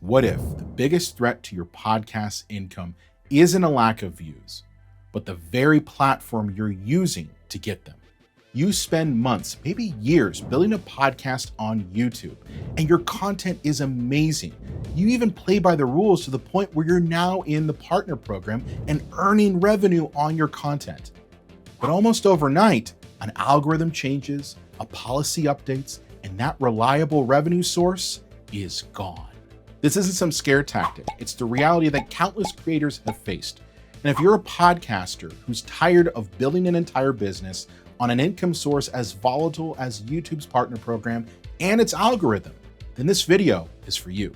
What if the biggest threat to your podcast income isn't a lack of views, but the very platform you're using to get them? You spend months, maybe years, building a podcast on YouTube, and your content is amazing. You even play by the rules to the point where you're now in the partner program and earning revenue on your content. But almost overnight, an algorithm changes, a policy updates, and that reliable revenue source is gone. This isn't some scare tactic. It's the reality that countless creators have faced. And if you're a podcaster who's tired of building an entire business on an income source as volatile as YouTube's partner program and its algorithm, then this video is for you.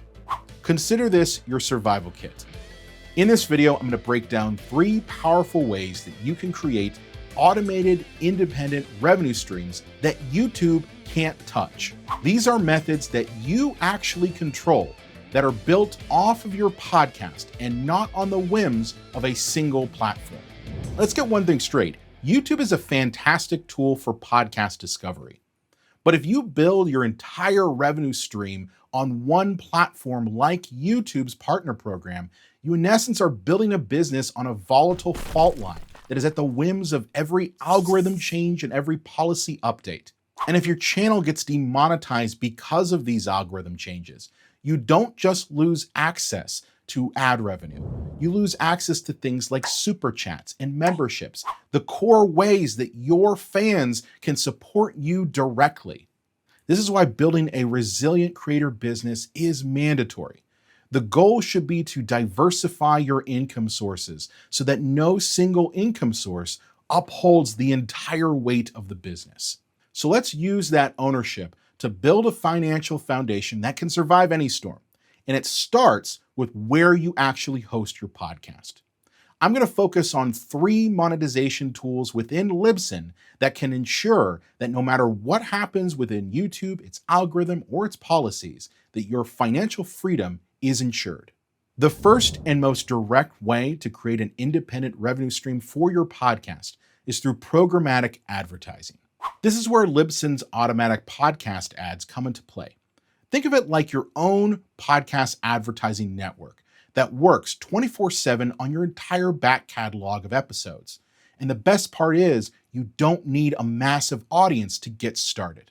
Consider this your survival kit. In this video, I'm going to break down 3 powerful ways that you can create automated, independent revenue streams that YouTube can't touch. These are methods that you actually control, that are built off of your podcast and not on the whims of a single platform. Let's get one thing straight. YouTube is a fantastic tool for podcast discovery. But if you build your entire revenue stream on one platform like YouTube's partner program, you in essence are building a business on a volatile fault line that is at the whims of every algorithm change and every policy update. And if your channel gets demonetized because of these algorithm changes, you don't just lose access to ad revenue. You lose access to things like super chats and memberships, the core ways that your fans can support you directly. This is why building a resilient creator business is mandatory. The goal should be to diversify your income sources so that no single income source upholds the entire weight of the business. So let's use that ownership to build a financial foundation that can survive any storm. And it starts with where you actually host your podcast. I'm going to focus on 3 monetization tools within Libsyn that can ensure that no matter what happens within YouTube, its algorithm, or its policies, that your financial freedom is ensured. The first and most direct way to create an independent revenue stream for your podcast is through programmatic advertising. This is where Libsyn's automatic podcast ads come into play. Think of it like your own podcast advertising network that works 24/7 on your entire back catalog of episodes. And the best part is you don't need a massive audience to get started.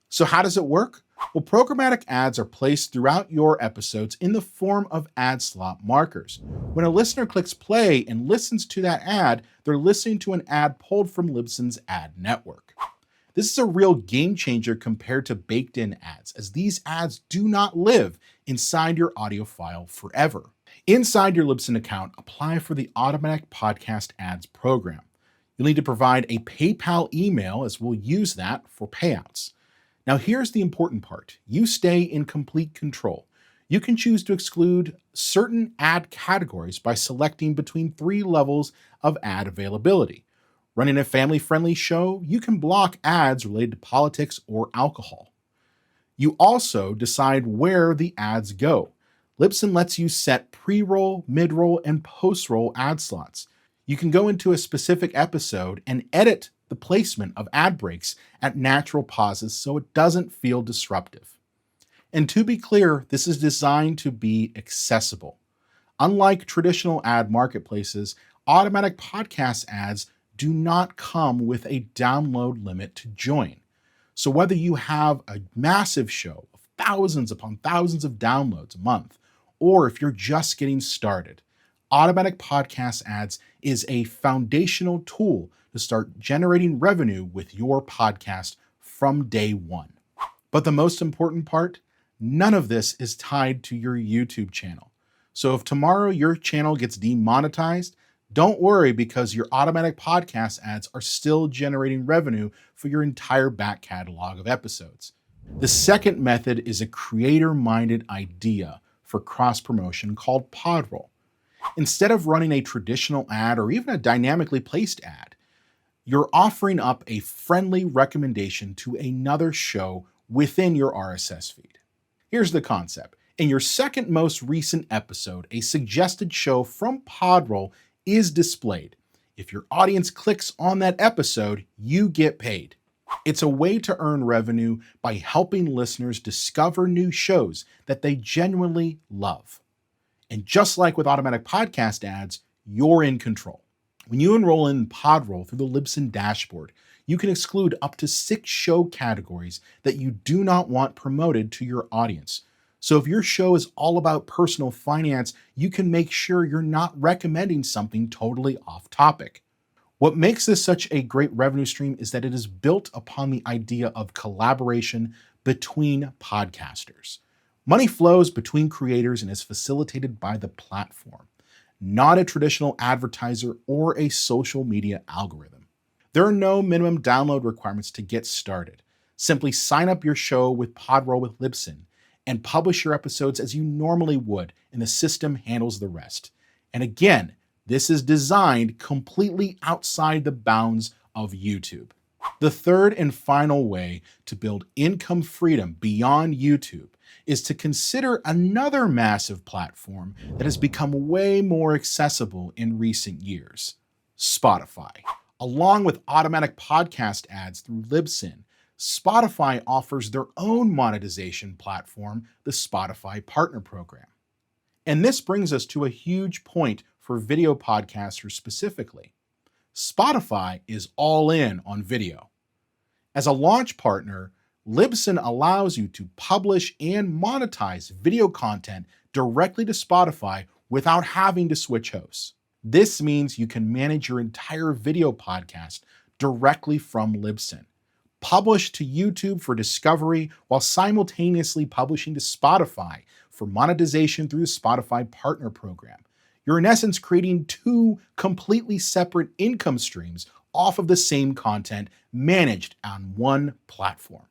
So how does it work? Well, programmatic ads are placed throughout your episodes in the form of ad slot markers. When a listener clicks play and listens to that ad, they're listening to an ad pulled from Libsyn's ad network. This is a real game changer compared to baked-in ads, as these ads do not live inside your audio file forever. Inside your Libsyn account, apply for the Automatic Podcast Ads program. You'll need to provide a PayPal email, as we'll use that for payouts. Now here's the important part. You stay in complete control. You can choose to exclude certain ad categories by selecting between 3 levels of ad availability. Running a family-friendly show, you can block ads related to politics or alcohol. You also decide where the ads go. Libsyn lets you set pre-roll, mid-roll, and post-roll ad slots. You can go into a specific episode and edit the placement of ad breaks at natural pauses so it doesn't feel disruptive. And to be clear, this is designed to be accessible. Unlike traditional ad marketplaces, automatic podcast ads do not come with a download limit to join. So whether you have a massive show of thousands upon thousands of downloads a month, or if you're just getting started, automatic podcast ads is a foundational tool to start generating revenue with your podcast from day one. But the most important part, none of this is tied to your YouTube channel. So if tomorrow your channel gets demonetized, don't worry, because your automatic podcast ads are still generating revenue for your entire back catalog of episodes. The second method is a creator-minded idea for cross-promotion called PodRoll. Instead of running a traditional ad or even a dynamically placed ad, you're offering up a friendly recommendation to another show within your RSS feed. Here's the concept. In your second most recent episode, a suggested show from PodRoll is displayed. If your audience clicks on that episode, you get paid. It's a way to earn revenue by helping listeners discover new shows that they genuinely love. And just like with automatic podcast ads, you're in control. When you enroll in PodRoll through the Libsyn dashboard, you can exclude up to 6 show categories that you do not want promoted to your audience. So if your show is all about personal finance, you can make sure you're not recommending something totally off topic. What makes this such a great revenue stream is that it is built upon the idea of collaboration between podcasters. Money flows between creators and is facilitated by the platform, not a traditional advertiser or a social media algorithm. There are no minimum download requirements to get started. Simply sign up your show with PodRoll with Libsyn and publish your episodes as you normally would, and the system handles the rest. And again, this is designed completely outside the bounds of YouTube. The third and final way to build income freedom beyond YouTube is to consider another massive platform that has become way more accessible in recent years: Spotify. Along with automatic podcast ads through Libsyn, Spotify offers their own monetization platform, the Spotify Partner Program. And this brings us to a huge point for video podcasters specifically. Spotify is all in on video. As a launch partner, Libsyn allows you to publish and monetize video content directly to Spotify without having to switch hosts. This means you can manage your entire video podcast directly from Libsyn, publish to YouTube for discovery while simultaneously publishing to Spotify for monetization through the Spotify Partner Program. You're in essence creating 2 completely separate income streams off of the same content managed on one platform.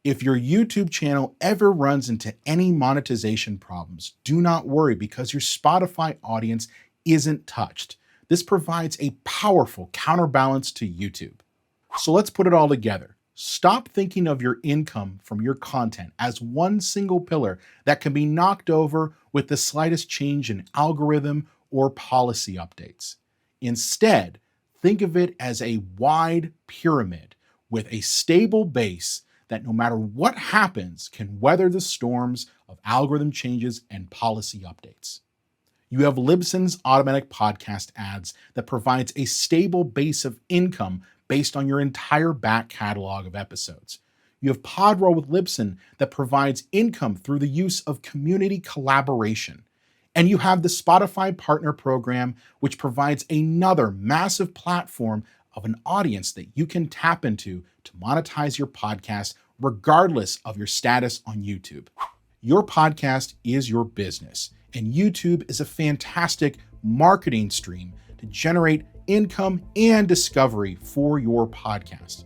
If your YouTube channel ever runs into any monetization problems, do not worry, because your Spotify audience isn't touched. This provides a powerful counterbalance to YouTube. So let's put it all together. Stop thinking of your income from your content as one single pillar that can be knocked over with the slightest change in algorithm or policy updates. Instead, think of it as a wide pyramid with a stable base that no matter what happens can weather the storms of algorithm changes and policy updates. You have Libsyn's automatic podcast ads that provides a stable base of income based on your entire back catalog of episodes. You have PodRoll with Libsyn that provides income through the use of community collaboration. And you have the Spotify Partner Program, which provides another massive platform of an audience that you can tap into to monetize your podcast regardless of your status on YouTube. Your podcast is your business, and YouTube is a fantastic marketing stream to generate income and discovery for your podcast.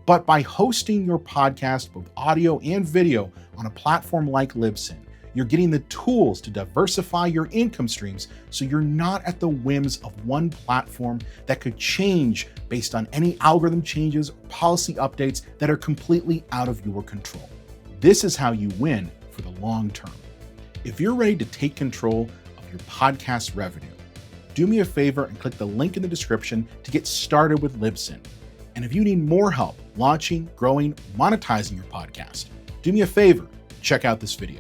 But by hosting your podcast, both audio and video, on a platform like Libsyn, you're getting the tools to diversify your income streams so you're not at the whims of one platform that could change based on any algorithm changes or policy updates that are completely out of your control. This is how you win for the long term. If you're ready to take control of your podcast revenue, do me a favor and click the link in the description to get started with Libsyn. And if you need more help launching, growing, monetizing your podcast, do me a favor, check out this video.